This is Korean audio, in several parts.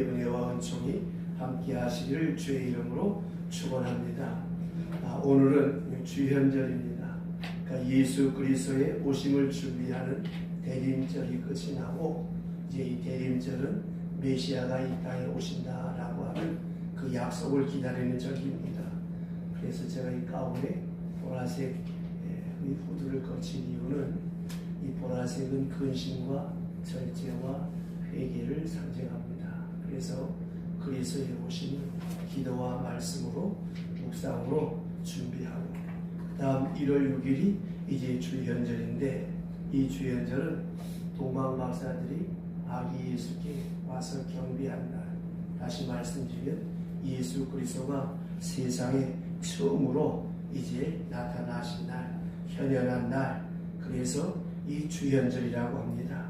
은혜와 은총이 함께 하시기를 주의 이름으로 축원합니다. 오늘은 주현절입니다. 그러니까 예수 그리스도의 오심을 준비하는 대림절이 끝이 나고 이제 이 대림절은 메시아가 이 땅에 오신다라고 하는 그 약속을 기다리는 절기입니다. 그래서 제가 이 가운데 보라색 이 후드를 거친 이유는 이 보라색은 근심과 절제와 회개를 상징합니다. 그래서 그리스도의 오심을 기도와 말씀으로 묵상으로 준비하고 다음 1월 6일이 이제 주현절인데 이 주현절은 동방박사들이 아기 예수께 와서 경배한 날, 다시 말씀드리면 예수 그리스도가 세상에 처음으로 이제 나타나신 날, 현현한 날, 그래서 이 주현절이라고 합니다.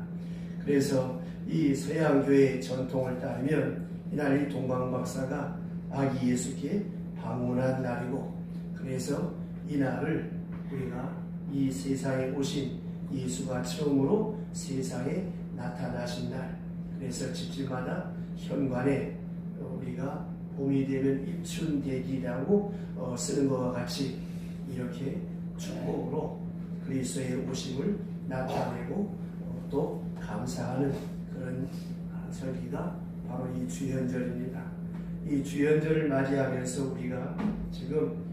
그래서 이 서양교회의 전통을 따르면 이날 이 동방박사가 아기 예수께 방문한 날이고, 그래서 이 날을 우리가 이 세상에 오신 예수가 처음으로 세상에 나타나신 날, 그래서 집집마다 현관에 우리가 봄이 되면 입춘대기라고 쓰는 것과 같이 이렇게 축복으로 그리스도의 오심을 나타내고 또 감사하는 그런 절기가 바로 이 주현절입니다. 이 주현절을 맞이하면서 우리가 지금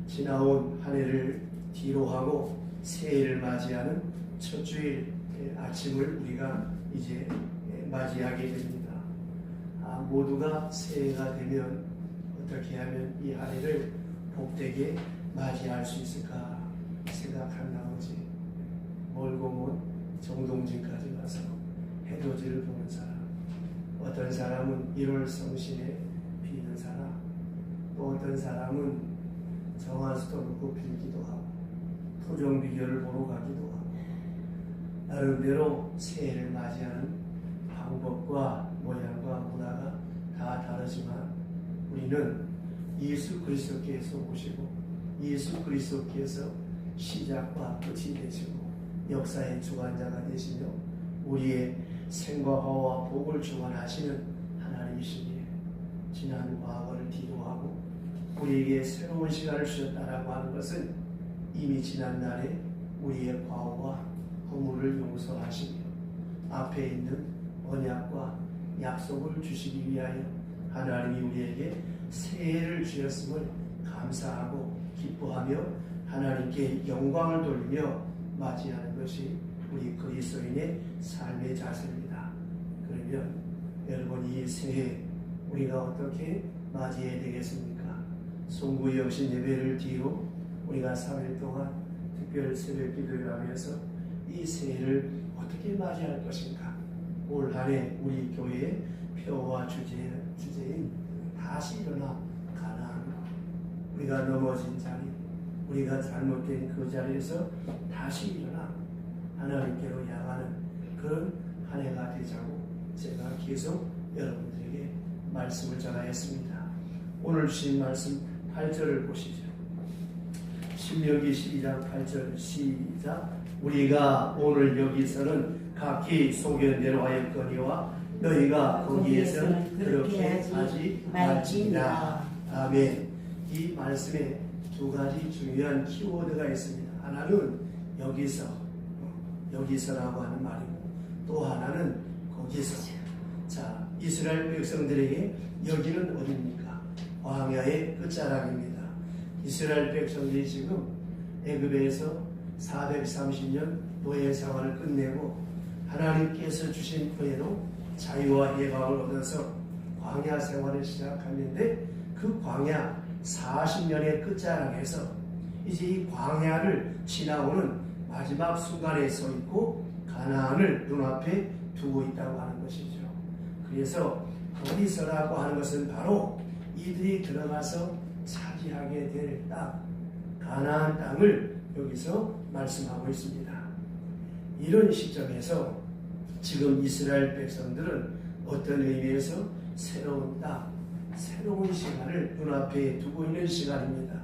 지나온 한 해를 뒤로하고 새해를 맞이하는 첫 주일 아침을 우리가 이제 맞이하게 됩니다. 모두가 새해가 되면 어떻게 하면 이 한 해를 복되게 맞이할 수 있을까 생각한 나머지 멀고 먼 정동진까지 가서 해돋이를 보는 사람, 어떤 사람은 1월 성신에 비는 사람, 또 어떤 사람은 정한수도 놓고 빌기도 하고 토종비결을 보러 가기도 하고 나름대로 새해를 맞이하는 방법과 모양과 문화가 다 다르지만 우리는 예수 그리스도께서 오시고 예수 그리스도께서 시작과 끝이 되시고 역사의 주관자가 되시며 우리의 생과 화와 복을 주관하시는 하나님이시기에 지난 과거를 뒤로하고 우리에게 새로운 시간을 주셨다라고 하는 것은 이미 지난 날에 우리의 과오와 허물을 용서하시며 앞에 있는 언약과 약속을 주시기 위하여 하나님이 우리에게 새해를 주셨음을 감사하고 기뻐하며 하나님께 영광을 돌리며 맞이하는 것이 우리 그리스도인의 삶의 자세입니다. 그러면 여러분 이 새해 우리가 어떻게 맞이해야 되겠습니까? 송구 영신 예배를 뒤로 우리가 3일 동안 특별 새벽 기도를 하면서 이 새해를 어떻게 맞이할 것인가? 올 한 해 우리 교회의 표와 주제인 다시 일어나 가나안으로 우리가 넘어진 자리, 우리가 잘못된 그 자리에서 다시 일어나 하나님께로 향하는 그런 한 해가 되자고 제가 계속 여러분들에게 말씀을 전하였습니다. 오늘 주신 말씀 8절을 보시죠. 신명기 12장 8절 시작. 우리가 오늘 여기서는 각기 소견대로 하였거니와 너희가 거기에서는 그렇게 하지 말지니라. 아멘. 이 말씀에 두 가지 중요한 키워드가 있습니다. 하나는 여기서라고 하는 말이고 또 하나는 거기서. 자, 이스라엘 백성들에게 여기는 어디입니까? 광야의 끝자락입니다. 이스라엘 백성들이 지금 애굽에서 430년 노예 생활을 끝내고 하나님께서 주신 은혜로 자유와 해방을 얻어서 광야 생활을 시작했는데 그 광야 40년의 끝자락에서 이제 이 광야를 지나오는 마지막 순간에 서 있고 가나안을 눈앞에 두고 있다고 하는 것이죠. 그래서 거기서라고 하는 것은 바로 이들이 들어가서 차지하게 될 땅, 가나안 땅을 여기서 말씀하고 있습니다. 이런 시점에서 지금 이스라엘 백성들은 어떤 의미에서 새로운 땅, 새로운 시간을 눈앞에 두고 있는 시간입니다.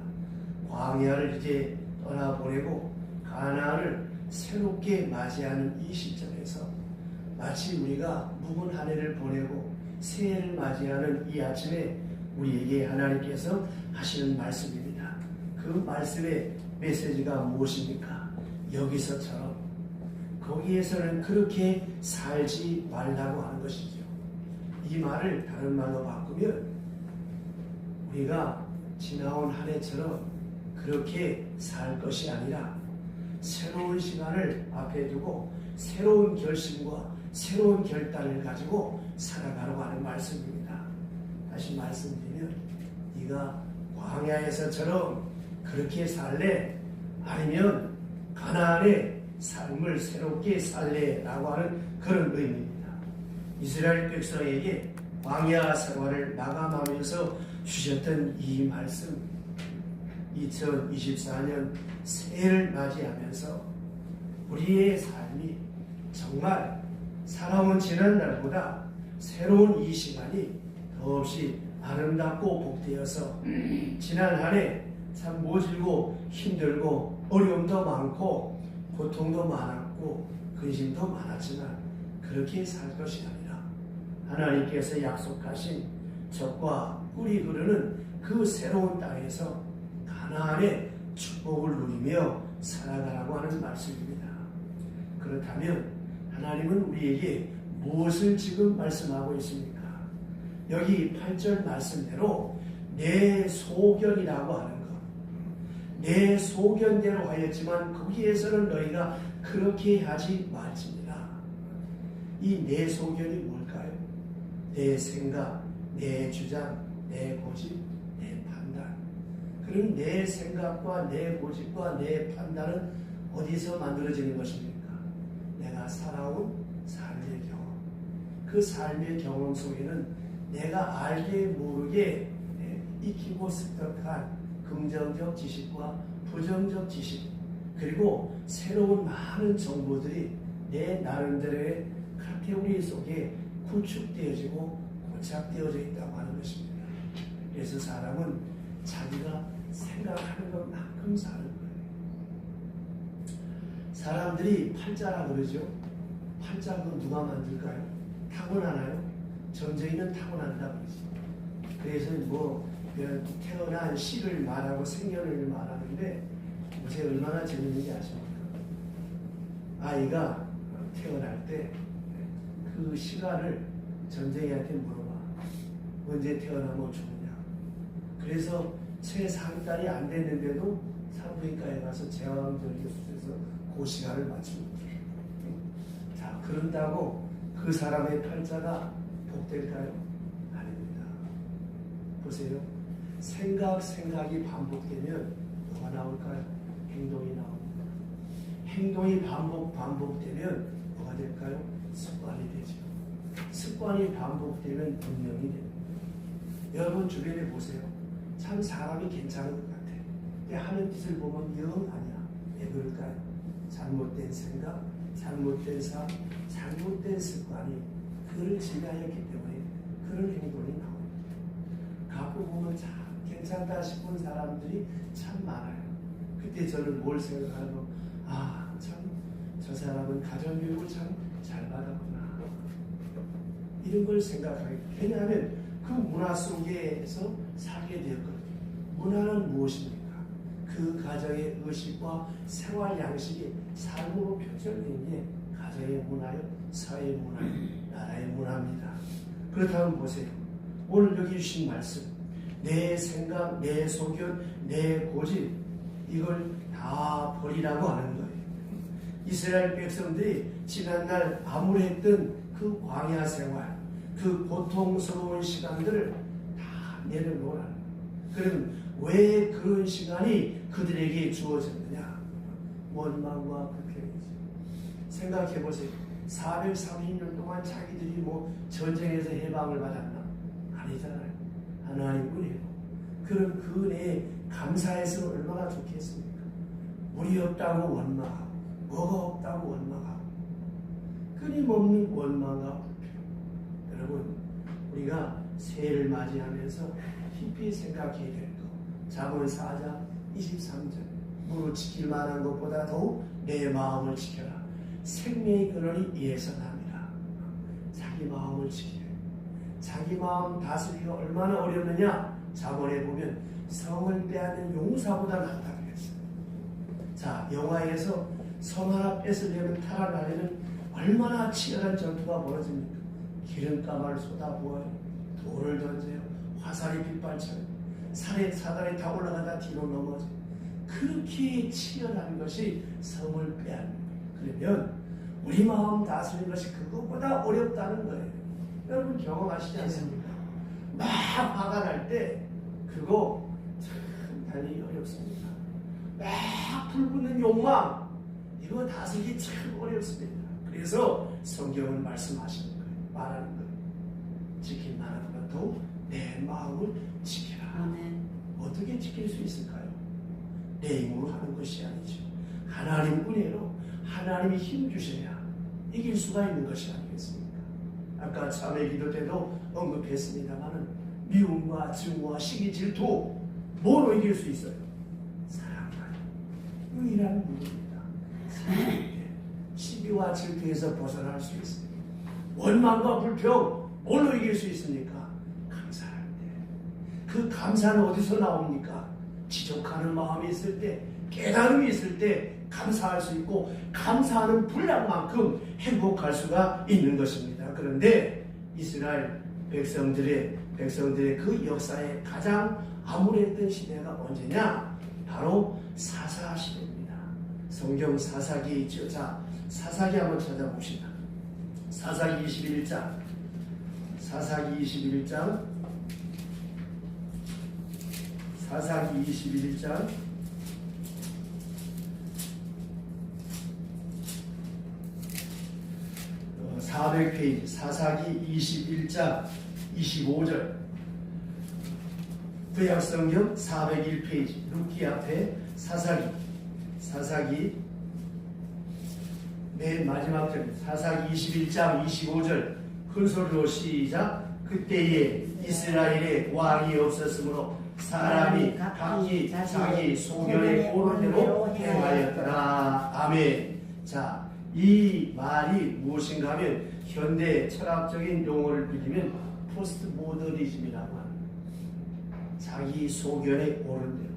광야를 이제 떠나보내고 가나안을 새롭게 맞이하는 이 시점에서 마치 우리가 묵은 한 해를 보내고 새해를 맞이하는 이 아침에 우리에게 하나님께서 하시는 말씀입니다. 그 말씀의 메시지가 무엇입니까? 여기서처럼 거기에서는 그렇게 살지 말라고 하는 것이죠. 이 말을 다른 말로 바꾸면 우리가 지나온 한 해처럼 그렇게 살 것이 아니라 새로운 시간을 앞에 두고 새로운 결심과 새로운 결단을 가지고 살아가려고 하는 말씀입니다. 다시 말씀드리면 네가 광야에서처럼 그렇게 살래? 아니면 가나안의 삶을 새롭게 살래? 라고 하는 그런 의미입니다. 이스라엘 백성에게 광야 생활을 마감하면서 주셨던 이 말씀, 2024년 새해를 맞이하면서 우리의 삶이 정말 살아온 지난날보다 새로운 이 시간이 더없이 아름답고 복되어서 지난 한 해 참 모질고 힘들고 어려움도 많고 고통도 많았고 근심도 많았지만 그렇게 살 것이 아니라 하나님께서 약속하신 젖과 꿀이 흐르는 그 새로운 땅에서 가나안의 축복을 누리며 살아가라고 하는 말씀입니다. 그렇다면 하나님은 우리에게 무엇을 지금 말씀하고 있습니까? 여기 8절 말씀대로 내 소견이라고 하는 것, 내 소견대로 하였지만 거기에서는 너희가 그렇게 하지 말지니라. 이 내 소견이 뭘까요? 내 생각, 내 주장, 내 고집, 내 판단. 그럼 내 생각과 내 고집과 내 판단은 어디서 만들어지는 것입니까? 내가 살아온 삶의 경험. 그 삶의 경험 속에는 내가 알게 모르게 익히고 습득한 긍정적 지식과 부정적 지식, 그리고 새로운 많은 정보들이 내 나름대로의 카테고리 속에 구축되어지고 고착되어져 있다고 하는 것입니다. 그래서 사람은 자기가 생각하는 것만큼 사는 거예요. 사람들이 팔자라 그러죠. 팔자 그 누가 만들까요? 타고나나요? 전쟁이는 타고난다 그러지. 그래서 뭐 태어난 시를 말하고 생년을 말하는데 요새 얼마나 재밌는지 아십니까? 아이가 태어날 때 그 시간을 전쟁이한테 물어봐. 언제 태어나면 좋으냐. 그래서 채 3달이 안 됐는데도 산부인과에 가서 제왕절개소에서 그 시간을 맞추는 거예요. 자, 그런다고 그 사람의 팔자가 복될까요? 아닙니다. 보세요. 생각이 반복되면 뭐가 나올까요? 행동이 나옵니다. 행동이 반복되면 뭐가 될까요? 습관이 되죠. 습관이 반복되면 분명이 됩니다. 여러분 주변에 보세요. 참 사람이 괜찮은 것 같아. 근데 하는 짓을 보면 영 아니야. 왜 그럴까요? 잘못된 생각, 잘못된 삶, 잘못된 습관이 그를 지배하였기 때문에 그런 행동이 나옵니다. 가끔 보면 참 괜찮다 싶은 사람들이 참 많아요. 그때 저는 뭘 생각하고, 참 저 사람은 가정교육을 참 잘 받았구나. 이런 걸 생각하게. 왜냐하면 그 문화 속에서 살게 되었거든요. 문화는 무엇입니까? 그 가정의 의식과 생활 양식이 삶으로 표출되는 게 가정의 문화요, 사회의 문화요, 나라의 문화입니다. 그렇다면 보세요. 오늘 여기 주신 말씀, 내 생각, 내 소견, 내 고집, 이걸 다 버리라고 하는 거예요. 이스라엘 백성들이 지난날 암울했던 그 광야 생활, 그 고통스러운 시간들을 다 내려놓으라는 거예요. 그럼 왜 그런 시간이 그들에게 주어졌느냐? 원망과 불평이죠. 생각해보세요. 430년 동안 자기들이 뭐 전쟁에서 해방을 받았나? 아니잖아요. 하나님 은혜로. 그럼 그 은혜에 감사해서 얼마나 좋겠습니까? 물이 없다고 원망하고, 뭐가 없다고 원망하고, 끊임없는 원망과 불평. 여러분, 우리가 새해를 맞이하면서 깊이 생각해야 될 것. 잠언 4장 23절. 무릇 지킬 만한 것보다 더욱 내 마음을 지켜라. 생명의 근원이 이에서 납니다. 자기 마음을 지켜요. 자기 마음 다스리기가 얼마나 어렵느냐. 잠언에 보면 성을 빼앗는 용사보다 낫다고 했어요. 자, 영화에서 성 하나 뺏으려면 탈환하려면 얼마나 치열한 전투가 벌어집니까? 기름가마를 쏟아부어요. 돌을 던져요. 화살이 빗발쳐요. 사다리 다 올라가다 뒤로 넘어져요. 그렇게 치열한 것이 성을 빼앗는 거예요. 그러면 우리 마음 다스리는 것이 그것보다 어렵다는 거예요. 여러분 경험하시지 않습니까? 막 화가 날 때 그거 참 단히 어렵습니다. 막 불붙는 욕망 이거 다스리기 참 어렵습니다. 그래서 성경은 말씀하시는 거예요. 말하는 거예요. 지킨 나는 것도 내 마음을 지켜라. 아멘. 어떻게 지킬 수 있을까요? 내 힘으로 하는 것이 아니죠. 하나님 은혜로 하나님이 힘 주셔야 이길 수가 있는 것이 아니겠습니까? 아까 참회 기도 때도 언급했습니다마는 미움과 증오와 시기 질투 뭐로 이길 수 있어요? 사랑만. 유일한 문제입니다. 사랑할 때 시기와 질투에서 벗어날 수 있습니다. 원망과 불평 뭘로 이길 수 있습니까? 감사할 때. 그 감사는 어디서 나옵니까? 지적하는 마음이 있을 때, 깨달음이 있을 때 감사할 수 있고 감사하는 분량만큼 행복할 수가 있는 것입니다. 그런데 이스라엘 백성들의 그 역사에 가장 암울했던 시대가 언제냐? 바로 사사 시대입니다. 성경 사사기 있죠. 자, 사사기 한번 찾아봅시다. 사사기 21장. 사사기 21장. 사사기 21장. 400페이지. 사사기 21장 25절. 구약성경 401페이지. 룻기 앞에 사사기 맨 마지막 절. 사사기 21장 25절. 큰 소리로 시작. 그때에 이스라엘에 왕이 없었으므로 사람이 각기 자기 소견에 오른 대로 행하였더라. 아멘. 자, 이 말이 무엇인가 하면 현대 철학적인 용어를 빌리면 포스트 모더니즘이라고 합니다. 자기 소견에 오른 대로.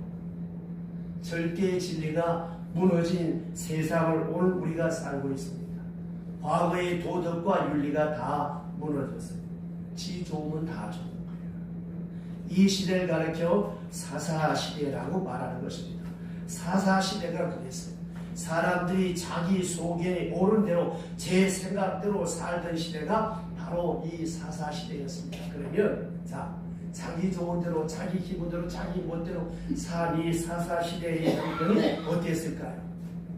절대의 진리가 무너진 세상을 오늘 우리가 살고 있습니다. 과거의 도덕과 윤리가 다 무너졌어요. 지 좋으면 다 좋은 거예요. 이 시대를 가리켜 사사시대라고 말하는 것입니다. 사사시대가 그랬어요. 사람들이 자기 소견에 오른 대로 제 생각대로 살던 시대가 바로 이 사사시대였습니다. 그러면 자, 자기 좋은 대로 자기 기분대로 자기 멋대로 산 이 사사시대의 형편은 어땠을까요?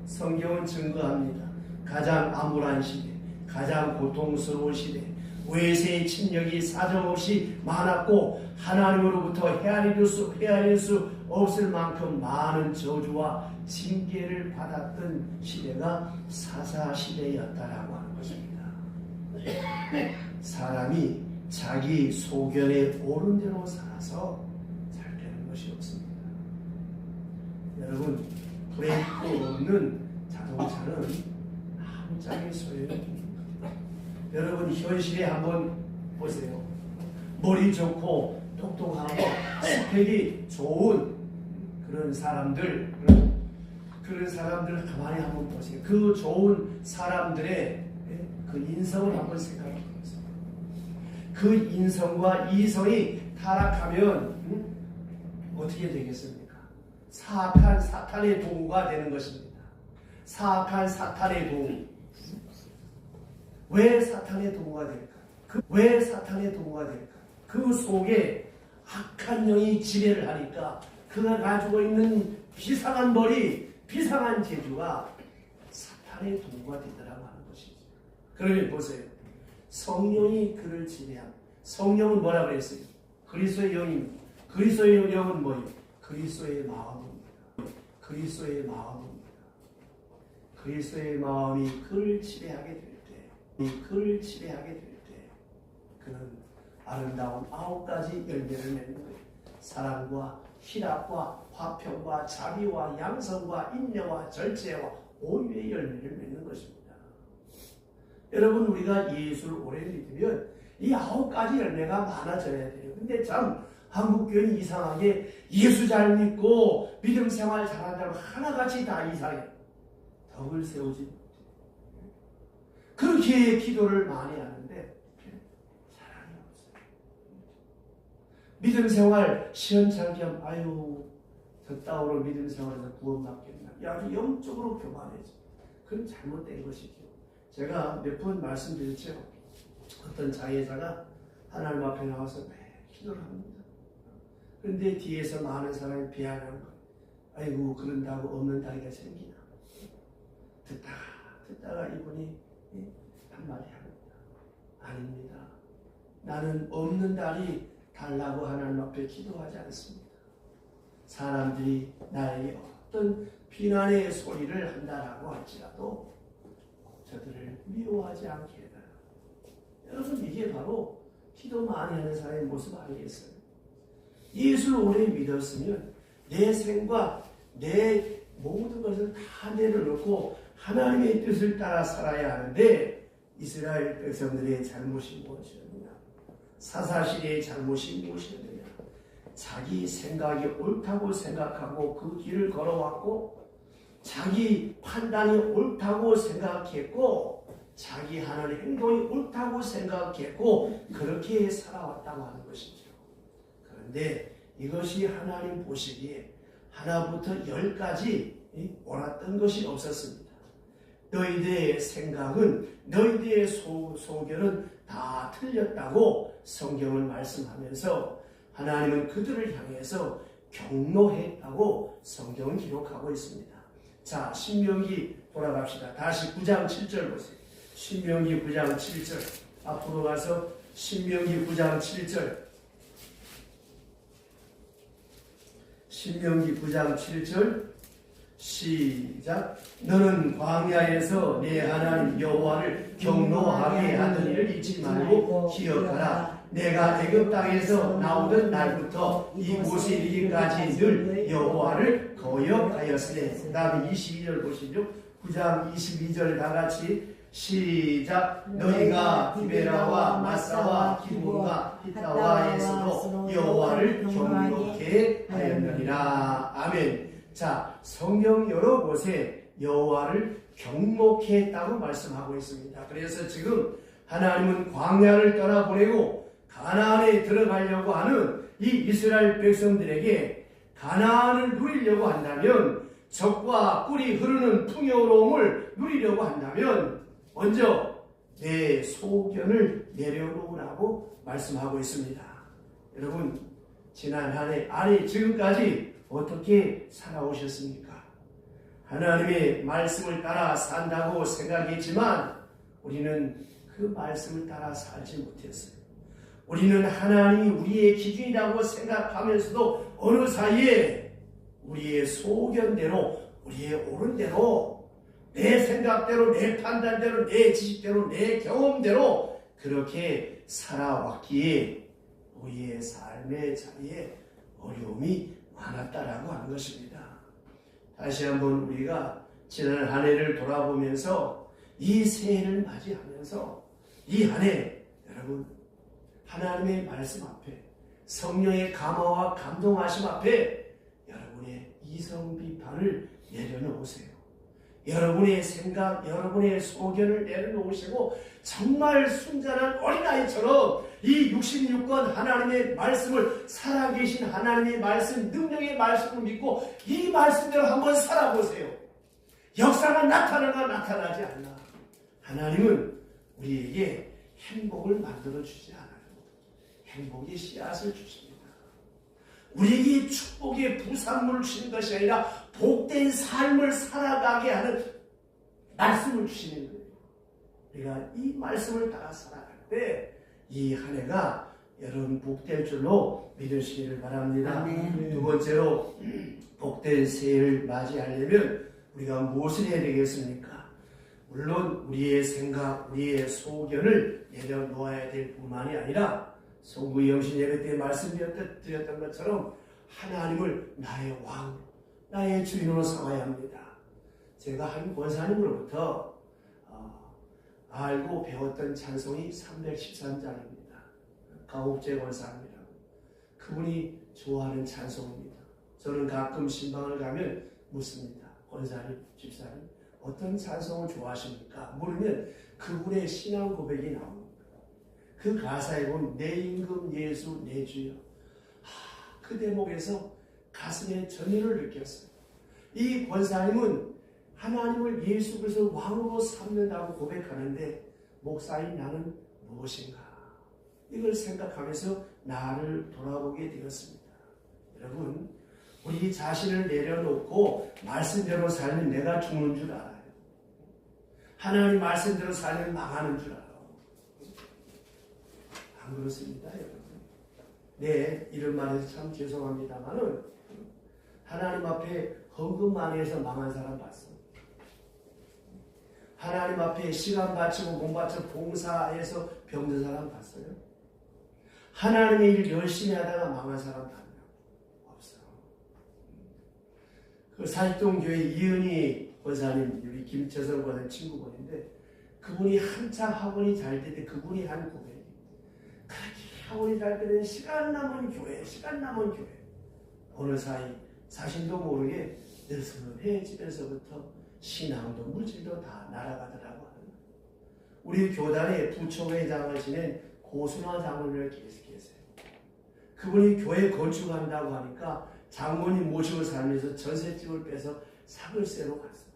성경은 증거합니다. 가장 암울한 시대, 가장 고통스러운 시대, 외세의 침략이 사정없이 많았고 하나님으로부터 헤아릴 수 없을 만큼 많은 저주와 징계를 받았던 시대가 사사시대였다라고 하는 것입니다. 사람이 자기 소견에 오른 대로 살아서 잘 되는 것이 없습니다. 여러분, 브레이크 없는 자동차는 아무짝에 소용이 없습니다. 여러분 현실에 한번 보세요. 머리 좋고 똑똑하고 스펙이 좋은 그런 사람들 가만히 한번 보세요. 그 좋은 사람들의 그 인성을 한번 생각해 보세요. 그 인성과 이성이 타락하면 어떻게 되겠습니까? 사악한 사탄의 도구가 되는 것입니다. 사악한 사탄의 도구. 왜 사탄의 도구가 될까? 왜 사탄의 도구가 될까? 그 속에 악한 영이 지배를 하니까 그가 가지고 있는 비상한 머리, 비상한 재주가 사탄의 도구가 되더라고 하는 것이죠. 그러면 보세요. 성령이 그를 지배함. 성령은 뭐라고 그랬어요? 그리스도의 영입니다. 그리스도의 영은 뭐예요? 그리스도의 마음입니다. 그리스도의 마음입니다. 그리스도의 마음이 그를 지배하게 될 때, 그를 지배하게 될 때, 그는 아름다운 9가지 열매를 맺는 거예요. 사랑과 희락과 화평과 자비와 양성과 인내와 절제와 오유의 열매를 맺는 것입니다. 여러분, 우리가 예수를 오래 믿으면 이 9가지 열매가 많아져야 돼요. 근데 참 한국교회는 이상하게 예수 잘 믿고 믿음 생활 잘한다고 하나같이 다 이상해요. 덕을 세우지 못해요. 그렇게 기도를 많이 하는데 사랑이 없어요. 믿음 생활 시원찮게 하면 아유 저 따오로 믿음 생활에서 구원받겠나. 아주 영적으로 교만해져. 그건 잘못된 것이죠. 제가 몇 번 말씀드렸죠. 어떤 장애자가 하나님 앞에 나와서 매일 기도를 합니다. 그런데 뒤에서 많은 사람이 비난하는 거예요. 아이고 그런다고 없는 다리가 생기나. 듣다가 이분이 한마디 합니다. 아닙니다. 나는 없는 다리 달라고 하나님 앞에 기도하지 않습니다. 사람들이 나에게 어떤 비난의 소리를 한다라고 할지라도 저들을 미워하지 않게 해달라. 여러분 이게 바로 기도 많이 하는 사람의 모습 아니겠어요? 예수를 오래 믿었으면 내 생과 내 모든 것을 다 내려놓고 하나님의 뜻을 따라 살아야 하는데 이스라엘 백성들의 잘못이 무엇이었느냐? 사사시대의 잘못이 무엇이었느냐? 자기 생각이 옳다고 생각하고 그 길을 걸어왔고 자기 판단이 옳다고 생각했고 자기 하는 행동이 옳다고 생각했고 그렇게 살아왔다고 하는 것이죠. 그런데 이것이 하나님 보시기에 하나부터 10까지 옳았던 것이 없었습니다. 너희들의 생각은 너희들의 소견은 다 틀렸다고 성경을 말씀하면서 하나님은 그들을 향해서 경노했다고 성경은 기록하고 있습니다. 자, 신명기 돌아갑시다. 다시 9장 7절 보세요. 신명기 9장 7절 앞으로 가서 신명기 9장 7절 신명기 9장 7절 시작. 너는 광야에서 내 하나님 여호와를 경노하게 하던 일을 잊지 말고 기억하라. 내가 애굽 땅에서 나오던 날부터 이곳에 이르기까지 늘 여호와를 거역하였으니. 그 다음에 22절 보시죠. 9장 22절 다같이 시작. 너희가 기베라와 마사와 기브온과 히타와에서도 여호와를 경노케 하였느니라. 아멘. 자, 성경 여러 곳에 여호와를 경목했다고 말씀하고 있습니다. 그래서 지금 하나님은 광야를 떠나보내고 가나안에 들어가려고 하는 이 이스라엘 백성들에게 가나안을 누리려고 한다면, 적과 꿀이 흐르는 풍요로움을 누리려고 한다면 먼저 내 소견을 내려놓으라고 말씀하고 있습니다. 여러분, 지난 한 해 아니 지금까지 어떻게 살아오셨습니까? 하나님의 말씀을 따라 산다고 생각했지만 우리는 그 말씀을 따라 살지 못했어요. 우리는 하나님이 우리의 기준이라고 생각하면서도 어느 사이에 우리의 소견대로, 우리의 옳은 대로, 내 생각대로, 내 판단대로, 내 지식대로, 내 경험대로 그렇게 살아왔기에 우리의 삶의 자리에 어려움이 많았다라고 하는 것입니다. 다시 한번 우리가 지난 한 해를 돌아보면서 이 새해를 맞이하면서 이 한 해 여러분 하나님의 말씀 앞에 성령의 감화와 감동하심 앞에 여러분의 이성 비판을 내려놓으세요. 여러분의 생각, 여러분의 소견을 내려놓으시고 정말 순전한 어린아이처럼 이 66권 하나님의 말씀을 살아계신 하나님의 말씀, 능력의 말씀을 믿고 이 말씀대로 한번 살아보세요. 역사가 나타나나 나타나지 않나. 하나님은 우리에게 행복을 만들어 주지 않아요. 행복의 씨앗을 주십니다. 우리에게 축복의 부산물을 주시는 것이 아니라 복된 삶을 살아가게 하는 말씀을 주시는 거예요. 우리가 이 말씀을 따라 살아갈 때 이 한 해가 여러분 복될 줄로 믿으시기를 바랍니다. 아멘. 두 번째로 복된 새해를 맞이하려면 우리가 무엇을 해야 되겠습니까? 물론 우리의 생각, 우리의 소견을 내려놓아야 될 뿐만이 아니라 송구 영신 예배 때 말씀드렸던 것처럼 하나님을 나의 왕, 나의 주인으로 삼아야 합니다. 제가 한 권사님으로부터 알고 배웠던 찬송이 313장입니다. 강옥재 권사님이라고. 그분이 좋아하는 찬송입니다. 저는 가끔 신방을 가면 묻습니다. 권사님, 집사님, 어떤 찬송을 좋아하십니까? 물으면 그분의 신앙 고백이 나옵니다. 그 가사에 보면 내 임금 예수 내 주여. 그 대목에서 가슴에 전율을 느꼈어요. 이 권사님은 하나님을 예수 그리스도 왕으로 삼는다고 고백하는데 목사인 나는 무엇인가? 이걸 생각하면서 나를 돌아보게 되었습니다. 여러분, 우리 자신을 내려놓고 말씀대로 살면 내가 죽는 줄 알아요. 하나님 말씀대로 살면 망하는 줄 알아요. 안 그렇습니다, 여러분. 네, 이런 말해서 참 죄송합니다만은 하나님 앞에 헌금 많이 해서 망한 사람 봤어요. 하나님 앞에 시간 바치고 공 바쳐 봉사해서 병든 사람 봤어요? 하나님의 일 열심히 하다가 망한 사람 봤나요? 없어요. 그 사직동교회 이은희 권사님, 우리 김채선 권사님 친구분인데 그분이 한참 학원이 잘 될 때 그분이 한 고백이 그렇게 학원이 잘 때는 시간 남은 교회. 어느 사이 자신도 모르게 느슨해지면서부터 신앙도 물질도 다 날아가더라고 하는 거예요. 우리 교단의 부총회장을 지낸 고순화 장로를 계세요. 그분이 교회 건축한다고 하니까 장모님 모시고 살면서 전셋집을 빼서 사글세로 갔어요.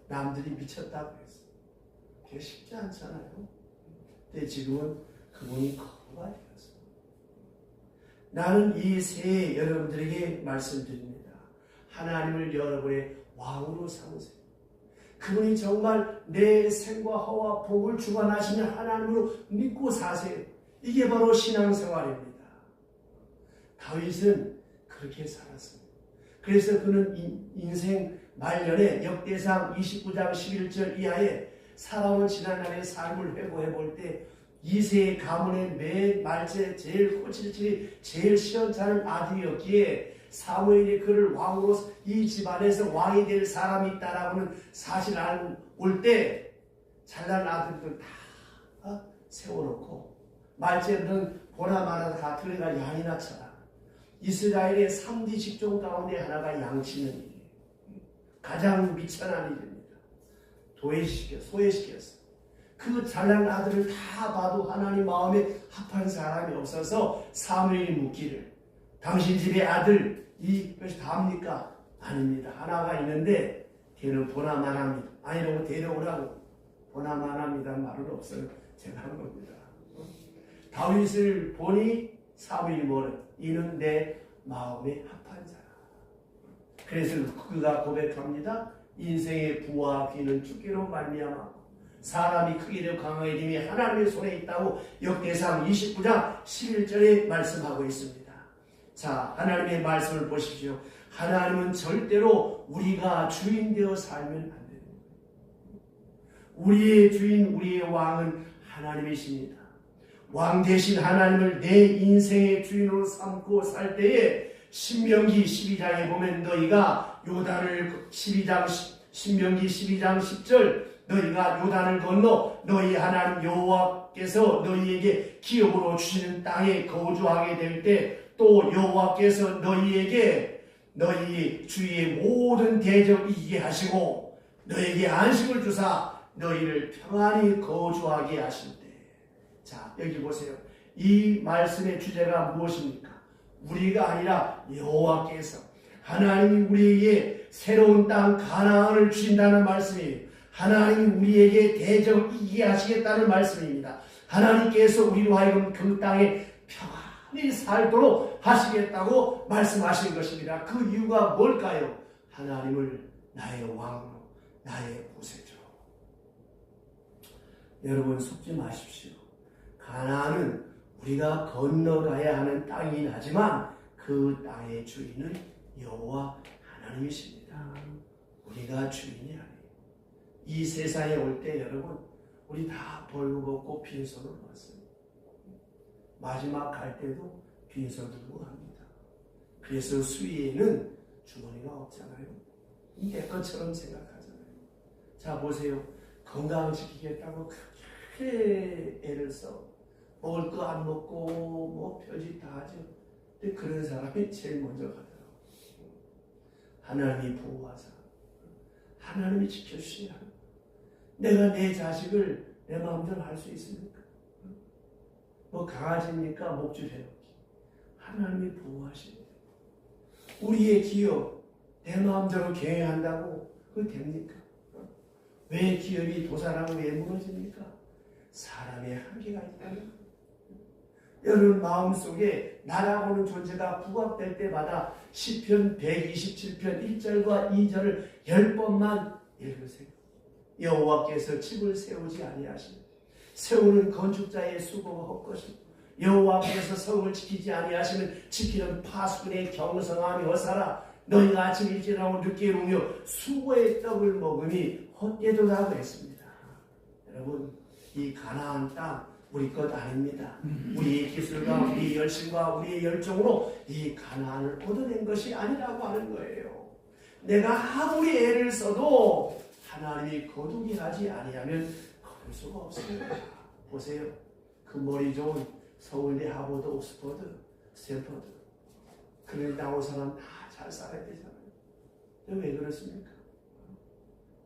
남들이 미쳤다고 했어요. 그게 쉽지 않잖아요. 근데 지금은 그분이 거부가 되었어요. 나는 이 새해 여러분들에게 말씀드립니다. 하나님을 여러분의 왕으로 삼으세요. 그분이 정말 내 생과 허와 복을 주관하시는 하나님으로 믿고 사세요. 이게 바로 신앙생활입니다. 다윗은 그렇게 살았습니다. 그래서 그는 인생 말년에 역대상 29장 11절 이하에 사람은 지난날의 삶을 회고해 볼 때 이세의 가문의 맨 말째 제일 코칠칠이 제일 시원찮은 아들이었기에 사무엘이 그를 왕으로 이 집안에서 왕이 될 사람이 있다라고는 사실 올 때 잘난 아들들 다 세워놓고 말째는 보나마나 다 들어갈 양이나 쳐라. 이스라엘의 3대 직종 가운데 하나가 양치는 일이에요. 가장 미천한 일입니다. 소외시켰어. 그 잘난 아들을 다 봐도 하나님 마음에 합한 사람이 없어서 사무엘이 묻기를 당신 집의 아들 이것이 다입니까? 아닙니다. 하나가 있는데 걔는 보나마나합니다. 아니라고 데려오라고 보나마나합니다 말은 없어요. 제가 한 겁니다. 다윗을 보니 사무엘이 뭐래? 이는 내 마음에 합한 자라. 그래서 그가 고백합니다. 인생의 부와 귀는 주께로 말미암아 사람이 크게 되어 강하게 됨이 하나님의 손에 있다고 역대상 29장 11절에 말씀하고 있습니다. 자, 하나님의 말씀을 보십시오. 하나님은 절대로 우리가 주인 되어 살면 안 됩니다. 우리의 주인, 우리의 왕은 하나님이십니다. 왕 대신 하나님을 내 인생의 주인으로 삼고 살 때에 신명기 12장에 보면 너희가 요단을 신명기 12장 10절 너희가 요단을 건너 너희 하나님 여호와께서 너희에게 기업으로 주시는 땅에 거주하게 될 때 또 여호와께서 너희에게 너희 주위의 모든 대적을 이기게 하시고 너희에게 안식을 주사 너희를 평안히 거주하게 하실 때. 자, 여기 보세요. 이 말씀의 주제가 무엇입니까? 우리가 아니라 여호와께서 하나님이 우리에게 새로운 땅 가나안을 주신다는 말씀이에요. 하나님이 우리에게 대적을 이기게 하시겠다는 말씀입니다. 하나님께서 우리로 하여금 그 땅에 평안히 살도록 하시겠다고 말씀하신 것입니다. 그 이유가 뭘까요? 하나님을 나의 왕으로, 나의 구세주로. 여러분 속지 마십시오. 가나안은 우리가 건너가야 하는 땅이긴 하지만 그 땅의 주인은 여호와 하나님이십니다. 우리가 주인이 아니에요. 이 세상에 올 때 여러분 우리 다 벌거벗고 빈손으로 왔어요. 마지막 갈 때도 빈손 들고 갑니다. 그래서 수위에는 주머니가 없잖아요. 내 것처럼 생각하잖아요. 자 보세요. 건강 지키겠다고 그렇게 애를 써 먹을 거 안 먹고 뭐 별짓 다 하죠. 근데 그런 사람이 제일 먼저 가더라고요. 하나님이 보호하사 하나님이 지켜주셔야 합니다. 내가 내 자식을 내 마음대로 할 수 있습니까? 뭐 강아지입니까? 목줄 해놓기. 하나님이 보호하십니다. 우리의 기업 내 마음대로 경영한다고 그거 됩니까? 왜 기업이 도산하고 왜 무너집니까? 사람의 한계가 있다는 거예요. 여러분 마음속에 나라고는 존재가 부각될 때마다 시편 127편 1절과 2절을 10번만 읽으세요. 여호와께서 집을 세우지 아니하시니 세우는 건축자의 수고가 헛것이고 여호와께서 성을 지키지 아니하시면 지키는 파수꾼의 경성함이 헛사라. 너희가 아침 일찍하고 늦게 이루며 수고의 떡을 먹으니 헛되도다고 했습니다. 여러분 이 가나안 땅 우리 것 아닙니다. 우리의 기술과 우리의 열심과 우리의 열정으로 이 가나안을 얻어낸 것이 아니라고 하는 거예요. 내가 아무리 애를 써도 하나님이 거두게 하지 아니하면 거둘 수가 없습니다. 보세요. 그 머리 좋은 서울대, 하버드, 옥스퍼드, 스탠퍼드 그런 나온 사람 다 잘 살아야 되잖아요. 왜 그렇습니까?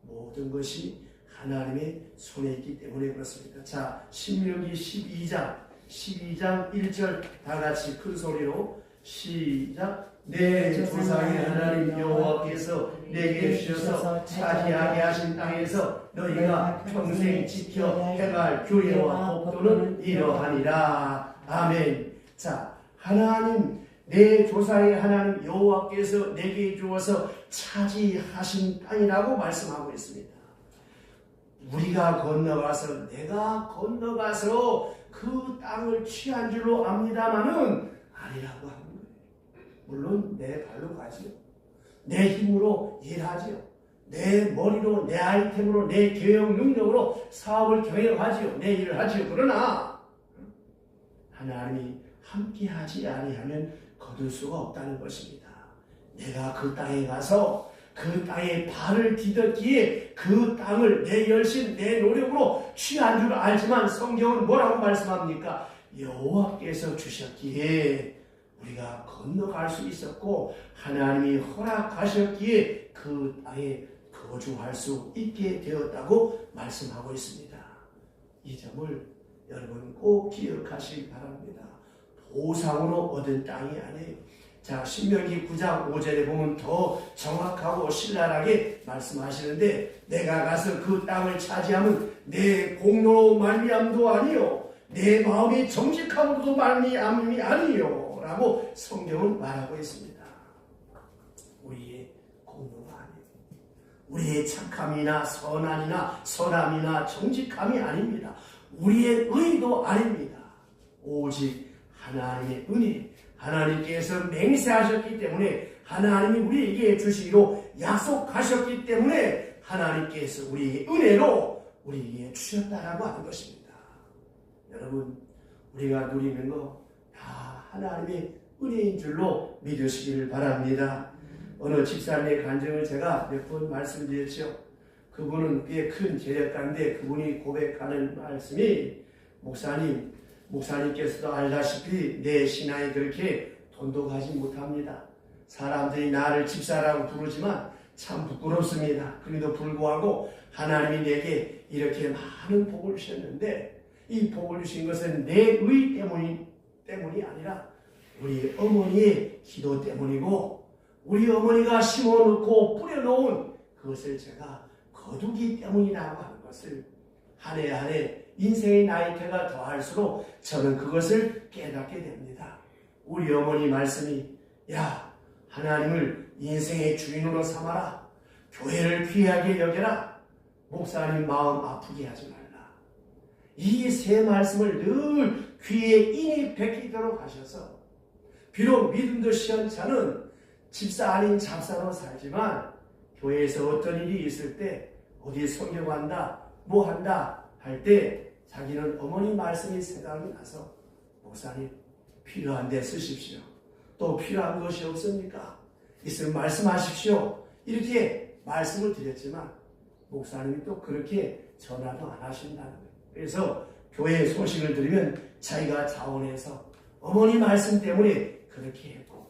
모든 것이 하나님의 손에 있기 때문에 그렇습니다. 자, 신명기 12장 1절 다 같이 큰 소리로 시작. 내 조상의 하나님 여호와께서 내게 주셔서 차지하게 하신 땅에서 너희가 평생 지켜 행할 규례와 법도는 이러하니라. 아멘. 자, 하나님 내 조상의 하나님 여호와께서 내게 주어서 차지하신 땅이라고 말씀하고 있습니다. 우리가 건너가서 내가 건너가서 그 땅을 취한 줄로 압니다마는 아니라고 하는 거예요. 물론 내 발로 가지요. 내 힘으로 일하지요. 내 머리로 내 아이템으로 내 경영 능력으로 사업을 경영하지요. 내 일을 하지요. 그러나 하나님이 함께하지 아니하면 거둘 수가 없다는 것입니다. 내가 그 땅에 가서 그 땅에 발을 디뎠기에 그 땅을 내 열심, 내 노력으로 취한 줄 알지만 성경은 뭐라고 말씀합니까? 여호와께서 주셨기에 우리가 건너갈 수 있었고 하나님이 허락하셨기에 그 땅에 거주할 수 있게 되었다고 말씀하고 있습니다. 이 점을 여러분 꼭 기억하시기 바랍니다. 보상으로 얻은 땅이 아니에요. 자, 신명기 9장 5절에 보면 더 정확하고 신랄하게 말씀하시는데 내가 가서 그 땅을 차지하면 내 공로로 말미암도 아니요 내 마음이 정직함으로도 말미암이 아니요 라고 성경은 말하고 있습니다. 우리의 공로가 아니에요. 우리의 착함이나 선함이나 선함이나 정직함이 아닙니다. 우리의 의도 아닙니다. 오직 하나님의 은혜, 하나님께서 맹세하셨기 때문에 하나님이 우리에게 주시기로 약속하셨기 때문에 하나님께서 우리의 은혜로 우리에게 주셨다라고 하는 것입니다. 여러분 우리가 누리는 거 다 하나님의 은혜인 줄로 믿으시기를 바랍니다. 어느 집사님의 간증을 제가 몇 번 말씀드렸죠. 그분은 꽤 큰 재력가인데 그분이 고백하는 말씀이 목사님께서도 알다시피 내 신앙이 그렇게 돈독하지 못합니다. 사람들이 나를 집사라고 부르지만 참 부끄럽습니다. 그래도 불구하고 하나님이 내게 이렇게 많은 복을 주셨는데 이 복을 주신 것은 내 의 때문이 아니라 우리 어머니의 기도 때문이고 우리 어머니가 심어놓고 뿌려놓은 그것을 제가 거두기 때문이라고 하는 것을 한 해 한 해 인생의 나이테가 더할수록 저는 그것을 깨닫게 됩니다. 우리 어머니 말씀이 야 하나님을 인생의 주인으로 삼아라. 교회를 귀하게 여겨라. 목사님 마음 아프게 하지 말라. 이 세 말씀을 늘 귀에 인이 베끼도록 하셔서 비록 믿음도 시원찮은 집사 아닌 잡사로 살지만 교회에서 어떤 일이 있을 때 어디 설교한다 뭐 한다 할 때 자기는 어머니 말씀이 생각이 나서 목사님 필요한 데 쓰십시오. 또 필요한 것이 없습니까? 있으면 말씀하십시오. 이렇게 말씀을 드렸지만 목사님이 또 그렇게 전화도 안 하신다는 거예요. 그래서 교회 소식을 들으면 자기가 자원해서 어머니 말씀 때문에 그렇게 했고,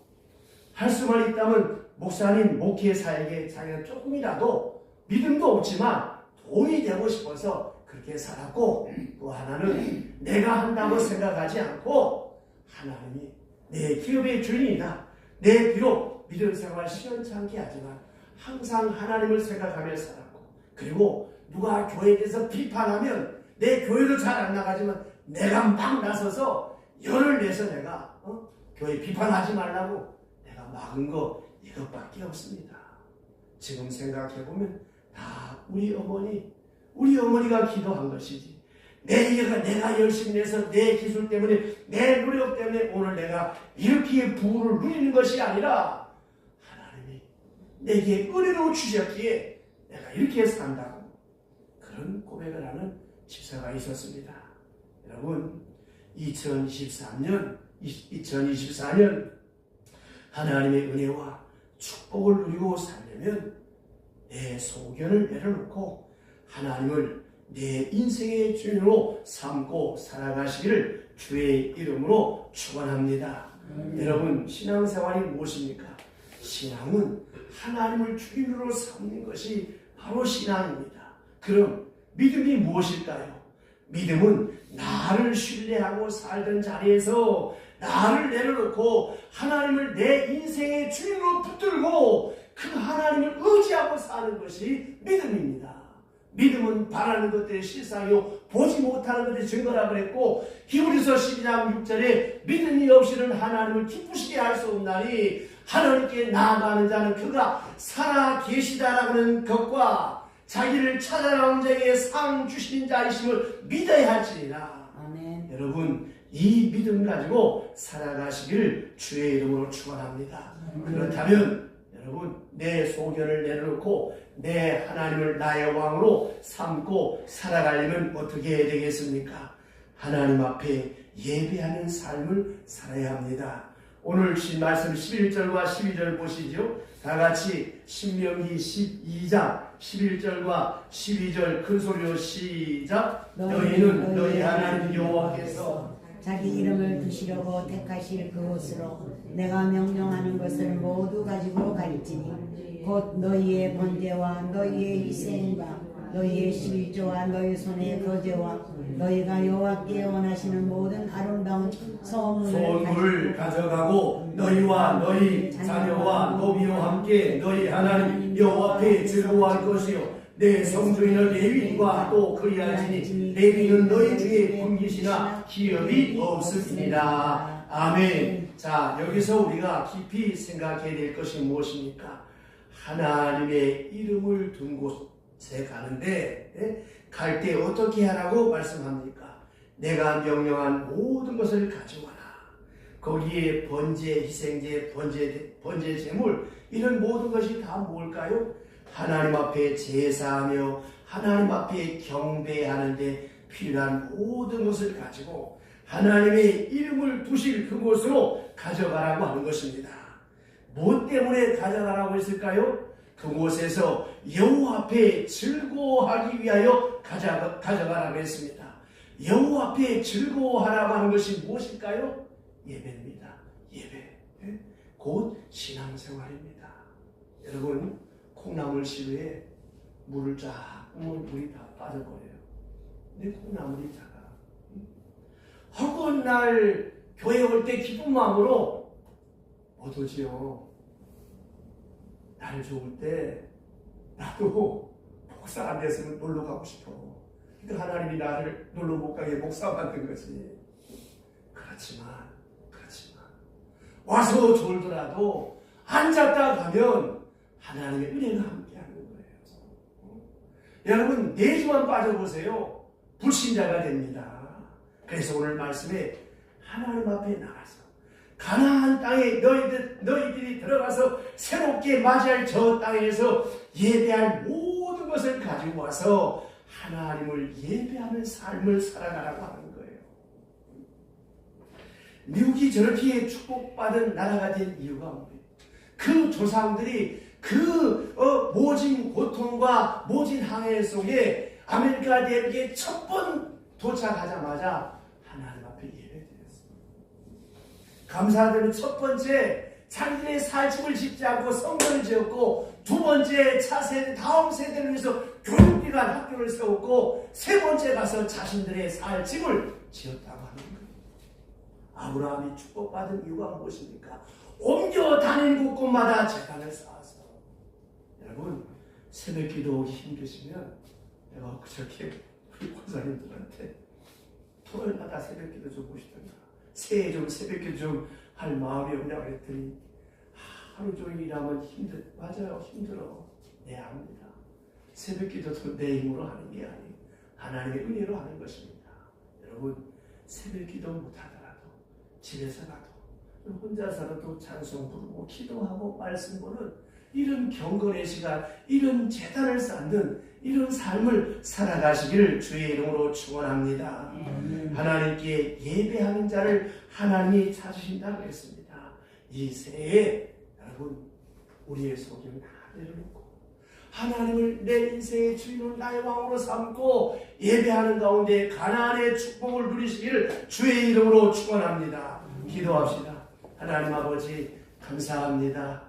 할 수만 있다면 목사님, 목회사에게 자기가 조금이라도 믿음도 없지만 도움이 되고 싶어서 그렇게 살았고, 또 하나는 내가 한다고 생각하지 않고 하나님이 내 기업의 주인이다. 내 비록 믿음 생활 시원찮게 하지만 항상 하나님을 생각하며 살았고, 그리고 누가 교회에 대해서 비판하면 내 교회도 잘 안 나가지만 내가 막 나서서 열을 내서 내가 교회 비판하지 말라고 내가 막은 거 이것밖에 없습니다. 지금 생각해보면 다 우리 어머니가 기도한 것이지, 내가 열심히 내서 내 기술 때문에 내 노력 때문에 오늘 내가 이렇게 부를 누리는 것이 아니라 하나님이 내게 은혜로 주셨기에 내가 이렇게 산다고, 그런 고백을 하는 집사가 있었습니다. 여러분, 2024년 하나님의 은혜와 축복을 누리고 살려면 내 소견을 내려놓고 하나님을 내 인생의 주인으로 삼고 살아가시기를 주의 이름으로 축원합니다. 여러분, 신앙생활이 무엇입니까? 신앙은 하나님을 주인으로 삼는 것이 바로 신앙입니다. 그럼 믿음이 무엇일까요? 믿음은 나를 신뢰하고 살던 자리에서 나를 내려놓고 하나님을 내 인생의 주인으로 붙들고 그 하나님을 의지하고 사는 것이 믿음입니다. 믿음은 바라는 것들의 실상이요 보지 못하는 것의 증거라 그랬고, 히브리서 12장 6절에 믿음이 없이는 하나님을 기쁘시게 할 수 없나니 하나님께 나아가는 자는 그가 살아 계시다라는 것과 자기를 찾아나온 자에게 상 주시는 자이심을 믿어야 할지니라. 아멘. 여러분, 이 믿음 가지고 살아가시기를 주의 이름으로 축원합니다. 그렇다면 여러분, 내 소견을 내려놓고 내 하나님을 나의 왕으로 삼고 살아가려면 어떻게 해야 되겠습니까? 하나님 앞에 예배하는 삶을 살아야 합니다. 오늘 말씀 11절과 12절 보시죠. 다 같이 신명기 12장 11절과 12절 큰 소리로 시작. 너희는 너희 하나님 여호와께서 자기 이름을 두시려고 택하실 그곳으로 내가 명령하는 것을 모두 가지고 갈지니 곧 너희의 번제와 너희의 희생과 너희의 11조와 너희 손의 거제와 너희가 여호와께 원하시는 모든 아름다운 소원물을 가져가고 너희와 너희 자녀와 노비와 함께 너희 하나님 여호와 앞에 즐거워할 것이요 내 성소인은 레위인과 또 그리할지니 레위인은 너희 중에 분깃이나 기업이 없으리라. 아멘. 자, 여기서 우리가 깊이 생각해야 될 것이 무엇입니까? 하나님의 이름을 둔 곳에 가는데 갈 때 어떻게 하라고 말씀합니까? 내가 명령한 모든 것을 가져와라. 거기에 번제, 희생제, 번제 제물 이런 모든 것이 다 뭘까요? 하나님 앞에 제사하며 하나님 앞에 경배하는데 필요한 모든 것을 가지고 하나님의 이름을 두실 그곳으로 가져가라고 하는 것입니다. 무엇 때문에 가져가라고 했을까요? 그곳에서 여호와 앞에 즐거워하기 위하여 가져가라고 했습니다. 여호와 앞에 즐거워하라고 하는 것이 무엇일까요? 예배입니다. 예배. 곧 신앙생활입니다. 여러분, 콩나물 시루에 물을 쫙 부으면 물이 다 빠져버려요. 근데 콩나물이 작아. 허구한 날 교회 올 때 기쁜 마음으로 못 오지요. 날 좋을 때 나도 목사 안 됐으면 놀러 가고 싶어. 그러니까 하나님이 나를 놀러 못 가게 목사 만든 거지. 그렇지만 와서 졸더라도 앉았다 가면 하나님의 은혜가 함께하는 거예요. 여러분, 내주만 빠져보세요. 불신자가 됩니다. 그래서 오늘 말씀에 하나님 앞에 나가서 가나안 땅에 너희들이 들어가서 새롭게 맞이할 저 땅에서 예배할 모든 것을 가지고 와서 하나님을 예배하는 삶을 살아가라고 하는 거예요. 미국이 저렇게 축복받은 나라가 된 이유가 뭐예요? 그 조상들이 모진 고통과 모진 항해 속에 아메리카 대륙의 첫 번 도착하자마자 하나님 앞에 예배드렸습니다. 감사드리는 첫 번째, 자기들의 살집을 짓지 않고 성전을 지었고, 두 번째 차세대, 다음 세대를 위해서 교육기관 학교를 세웠고, 세 번째 가서 자신들의 살집을 지었다고 하는 거예요. 아브라함이 축복받은 이유가 무엇입니까? 옮겨 다니는 곳곳마다 제단을 쌓아서. 여러분, 새벽기도 힘드시면 내가 그저께 우리 권사님들한테 토요일마다 새벽기도 좀 보시던가, 새해 좀 새벽기도 좀 할 마음이 없냐고 했더니 하루 종일 일하면 맞아요, 힘들어. 네, 압니다. 새벽기도도 내 힘으로 하는 게 아니에요. 하나님의 은혜로 하는 것입니다. 여러분, 새벽기도 못하더라도 집에서라도 혼자서라도 찬송 부르고 기도하고 말씀 보는 이런 경건의 시간, 이런 제단을 쌓는 이런 삶을 살아가시기를 주의 이름으로 축원합니다. 하나님께 예배하는 자를 하나님이 찾으신다고 했습니다. 이 새해에 여러분, 우리의 속임을 다 내려놓고 하나님을 내 인생의 주인으로 나의 왕으로 삼고 예배하는 가운데 가나안의 축복을 누리시기를 주의 이름으로 축원합니다. 기도합시다. 하나님 아버지 감사합니다.